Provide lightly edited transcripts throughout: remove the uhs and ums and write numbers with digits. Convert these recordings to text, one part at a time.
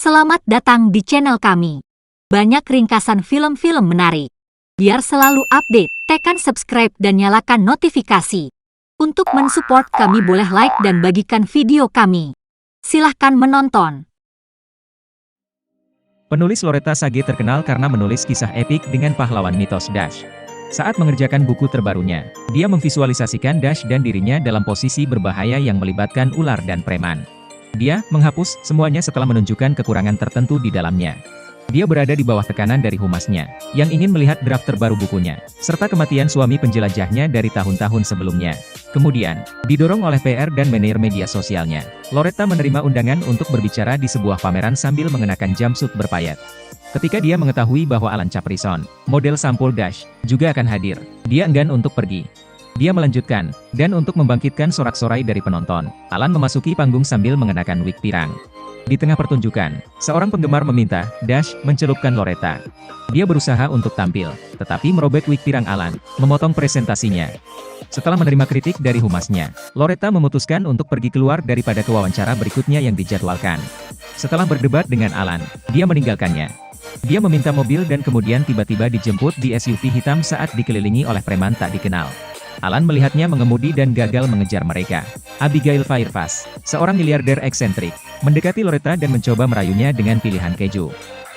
Selamat datang di channel kami. Banyak ringkasan film-film menarik. Biar selalu update, tekan subscribe dan nyalakan notifikasi. Untuk mensupport kami boleh like dan bagikan video kami. Silahkan menonton. Penulis Loretta Sage terkenal karena menulis kisah epik dengan pahlawan mitos Dash. Saat mengerjakan buku terbarunya, dia memvisualisasikan Dash dan dirinya dalam posisi berbahaya yang melibatkan ular dan preman. Dia menghapus semuanya setelah menunjukkan kekurangan tertentu di dalamnya. Dia berada di bawah tekanan dari humasnya, yang ingin melihat draft terbaru bukunya, serta kematian suami penjelajahnya dari tahun-tahun sebelumnya. Kemudian, didorong oleh PR dan manajer media sosialnya, Loretta menerima undangan untuk berbicara di sebuah pameran sambil mengenakan jumpsuit berpayet. Ketika dia mengetahui bahwa Alan Caprison, model sampul Dash, juga akan hadir, dia enggan untuk pergi. Dia melanjutkan, dan untuk membangkitkan sorak-sorai dari penonton, Alan memasuki panggung sambil mengenakan wig pirang. Di tengah pertunjukan, seorang penggemar meminta Dash mencelupkan Loretta. Dia berusaha untuk tampil, tetapi merobek wig pirang Alan, memotong presentasinya. Setelah menerima kritik dari humasnya, Loretta memutuskan untuk pergi keluar daripada kewawancara berikutnya yang dijadwalkan. Setelah berdebat dengan Alan, dia meninggalkannya. Dia meminta mobil dan kemudian tiba-tiba dijemput di SUV hitam saat dikelilingi oleh preman tak dikenal. Alan melihatnya mengemudi dan gagal mengejar mereka. Abigail Fairfax, seorang miliarder eksentrik, mendekati Loretta dan mencoba merayunya dengan pilihan keju.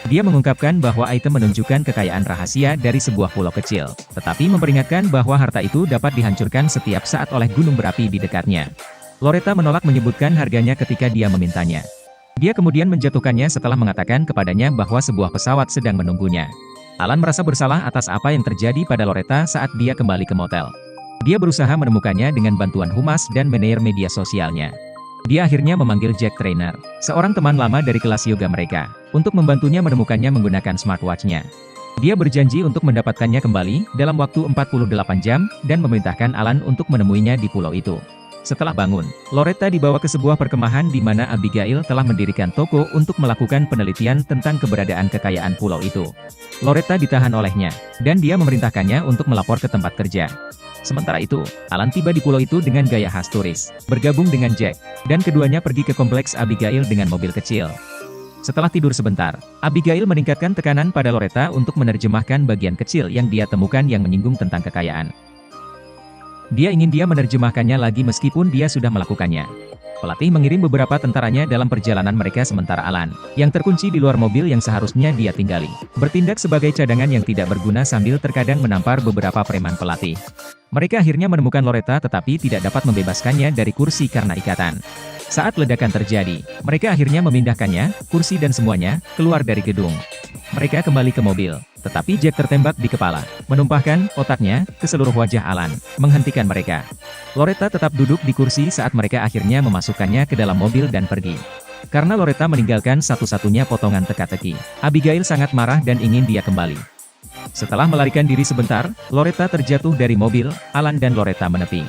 Dia mengungkapkan bahwa item menunjukkan kekayaan rahasia dari sebuah pulau kecil, tetapi memperingatkan bahwa harta itu dapat dihancurkan setiap saat oleh gunung berapi di dekatnya. Loretta menolak menyebutkan harganya ketika dia memintanya. Dia kemudian menjatuhkannya setelah mengatakan kepadanya bahwa sebuah pesawat sedang menunggunya. Alan merasa bersalah atas apa yang terjadi pada Loretta saat dia kembali ke motel. Dia berusaha menemukannya dengan bantuan humas dan manajer media sosialnya. Dia akhirnya memanggil Jack Trainer, seorang teman lama dari kelas yoga mereka, untuk membantunya menemukannya menggunakan smartwatch-nya. Dia berjanji untuk mendapatkannya kembali dalam waktu 48 jam dan memerintahkan Alan untuk menemuinya di pulau itu. Setelah bangun, Loretta dibawa ke sebuah perkemahan di mana Abigail telah mendirikan toko untuk melakukan penelitian tentang keberadaan kekayaan pulau itu. Loretta ditahan olehnya, dan dia memerintahkannya untuk melapor ke tempat kerja. Sementara itu, Alan tiba di pulau itu dengan gaya khas turis, bergabung dengan Jack, dan keduanya pergi ke kompleks Abigail dengan mobil kecil. Setelah tidur sebentar, Abigail meningkatkan tekanan pada Loretta untuk menerjemahkan bagian kecil yang dia temukan yang menyinggung tentang kekayaan. Dia ingin dia menerjemahkannya lagi meskipun dia sudah melakukannya. Pelatih mengirim beberapa tentaranya dalam perjalanan mereka sementara Alan, yang terkunci di luar mobil yang seharusnya dia tinggali, bertindak sebagai cadangan yang tidak berguna sambil terkadang menampar beberapa preman pelatih. Mereka akhirnya menemukan Loretta tetapi tidak dapat membebaskannya dari kursi karena ikatan. Saat ledakan terjadi, mereka akhirnya memindahkannya, kursi dan semuanya, keluar dari gedung. Mereka kembali ke mobil, tetapi Jack tertembak di kepala, menumpahkan otaknya ke seluruh wajah Alan, menghentikan mereka. Loretta tetap duduk di kursi saat mereka akhirnya memasukkannya ke dalam mobil dan pergi. Karena Loretta meninggalkan satu-satunya potongan teka-teki, Abigail sangat marah dan ingin dia kembali. Setelah melarikan diri sebentar, Loretta terjatuh dari mobil, Alan dan Loretta menepi.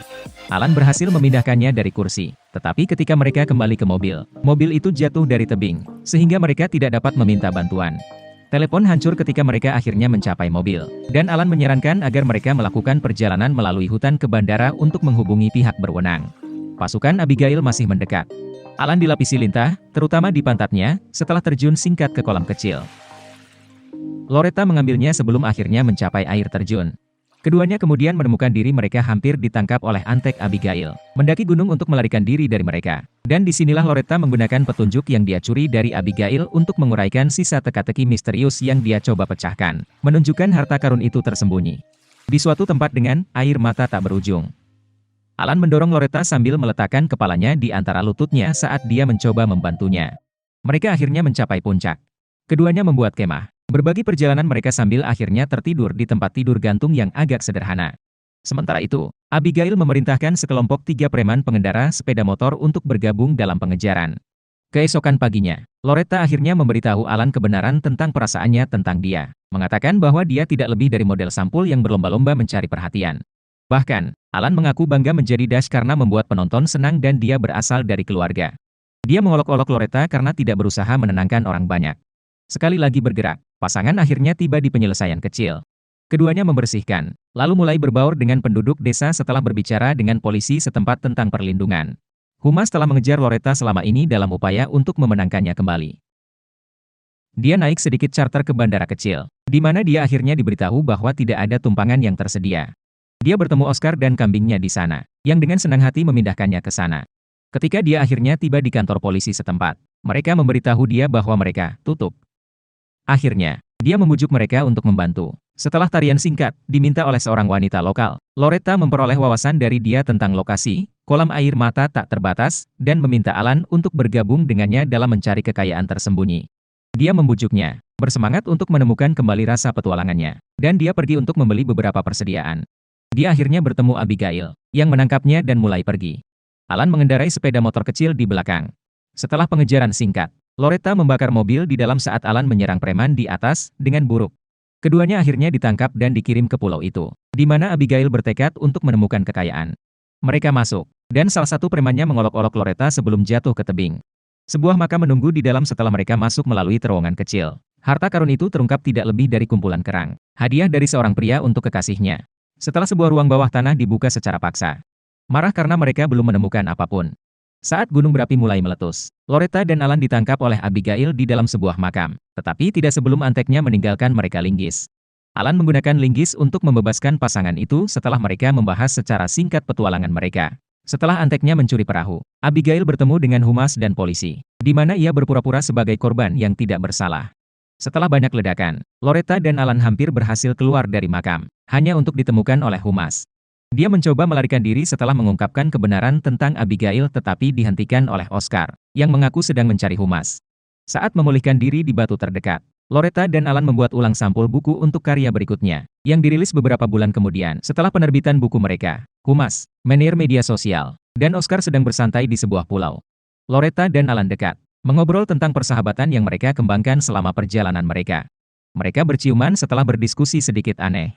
Alan berhasil memindahkannya dari kursi, tetapi ketika mereka kembali ke mobil, mobil itu jatuh dari tebing, sehingga mereka tidak dapat meminta bantuan. Telepon hancur ketika mereka akhirnya mencapai mobil, dan Alan menyarankan agar mereka melakukan perjalanan melalui hutan ke bandara untuk menghubungi pihak berwenang. Pasukan Abigail masih mendekat. Alan dilapisi lintah, terutama di pantatnya, setelah terjun singkat ke kolam kecil. Loretta mengambilnya sebelum akhirnya mencapai air terjun. Keduanya kemudian menemukan diri mereka hampir ditangkap oleh antek Abigail, mendaki gunung untuk melarikan diri dari mereka. Dan disinilah Loretta menggunakan petunjuk yang dia curi dari Abigail untuk menguraikan sisa teka-teki misterius yang dia coba pecahkan, menunjukkan harta karun itu tersembunyi di suatu tempat dengan air mata tak berujung. Alan mendorong Loretta sambil meletakkan kepalanya di antara lututnya saat dia mencoba membantunya. Mereka akhirnya mencapai puncak. Keduanya membuat kemah. Berbagi perjalanan mereka sambil akhirnya tertidur di tempat tidur gantung yang agak sederhana. Sementara itu, Abigail memerintahkan sekelompok 3 preman pengendara sepeda motor untuk bergabung dalam pengejaran. Keesokan paginya, Loretta akhirnya memberitahu Alan kebenaran tentang perasaannya tentang dia, mengatakan bahwa dia tidak lebih dari model sampul yang berlomba-lomba mencari perhatian. Bahkan, Alan mengaku bangga menjadi Dash karena membuat penonton senang dan dia berasal dari keluarga. Dia mengolok-olok Loretta karena tidak berusaha menenangkan orang banyak. Sekali lagi bergerak, pasangan akhirnya tiba di penyelesaian kecil. Keduanya membersihkan, lalu mulai berbaur dengan penduduk desa setelah berbicara dengan polisi setempat tentang perlindungan. Humas telah mengejar Loretta selama ini dalam upaya untuk memenangkannya kembali. Dia naik sedikit charter ke bandara kecil, di mana dia akhirnya diberitahu bahwa tidak ada tumpangan yang tersedia. Dia bertemu Oscar dan kambingnya di sana, yang dengan senang hati memindahkannya ke sana. Ketika dia akhirnya tiba di kantor polisi setempat, mereka memberitahu dia bahwa mereka tutup. Akhirnya, dia membujuk mereka untuk membantu. Setelah tarian singkat, diminta oleh seorang wanita lokal, Loretta memperoleh wawasan dari dia tentang lokasi, kolam air mata tak terbatas, dan meminta Alan untuk bergabung dengannya dalam mencari kekayaan tersembunyi. Dia membujuknya, bersemangat untuk menemukan kembali rasa petualangannya, dan dia pergi untuk membeli beberapa persediaan. Dia akhirnya bertemu Abigail, yang menangkapnya dan mulai pergi. Alan mengendarai sepeda motor kecil di belakang. Setelah pengejaran singkat, Loretta membakar mobil di dalam saat Alan menyerang preman di atas dengan buruk. Keduanya akhirnya ditangkap dan dikirim ke pulau itu, di mana Abigail bertekad untuk menemukan kekayaan. Mereka masuk, dan salah satu premannya mengolok-olok Loretta sebelum jatuh ke tebing. Sebuah makam menunggu di dalam setelah mereka masuk melalui terowongan kecil. Harta karun itu terungkap tidak lebih dari kumpulan kerang, hadiah dari seorang pria untuk kekasihnya. Setelah sebuah ruang bawah tanah dibuka secara paksa. Marah karena mereka belum menemukan apapun. Saat gunung berapi mulai meletus, Loretta dan Alan ditangkap oleh Abigail di dalam sebuah makam, tetapi tidak sebelum anteknya meninggalkan mereka linggis. Alan menggunakan linggis untuk membebaskan pasangan itu setelah mereka membahas secara singkat petualangan mereka. Setelah anteknya mencuri perahu, Abigail bertemu dengan humas dan polisi, di mana ia berpura-pura sebagai korban yang tidak bersalah. Setelah banyak ledakan, Loretta dan Alan hampir berhasil keluar dari makam, hanya untuk ditemukan oleh humas. Dia mencoba melarikan diri setelah mengungkapkan kebenaran tentang Abigail tetapi dihentikan oleh Oscar, yang mengaku sedang mencari humas. Saat memulihkan diri di batu terdekat, Loretta dan Alan membuat ulang sampul buku untuk karya berikutnya, yang dirilis beberapa bulan kemudian setelah penerbitan buku mereka. Humas, Menir media sosial, dan Oscar sedang bersantai di sebuah pulau. Loretta dan Alan dekat, mengobrol tentang persahabatan yang mereka kembangkan selama perjalanan mereka. Mereka berciuman setelah berdiskusi sedikit aneh.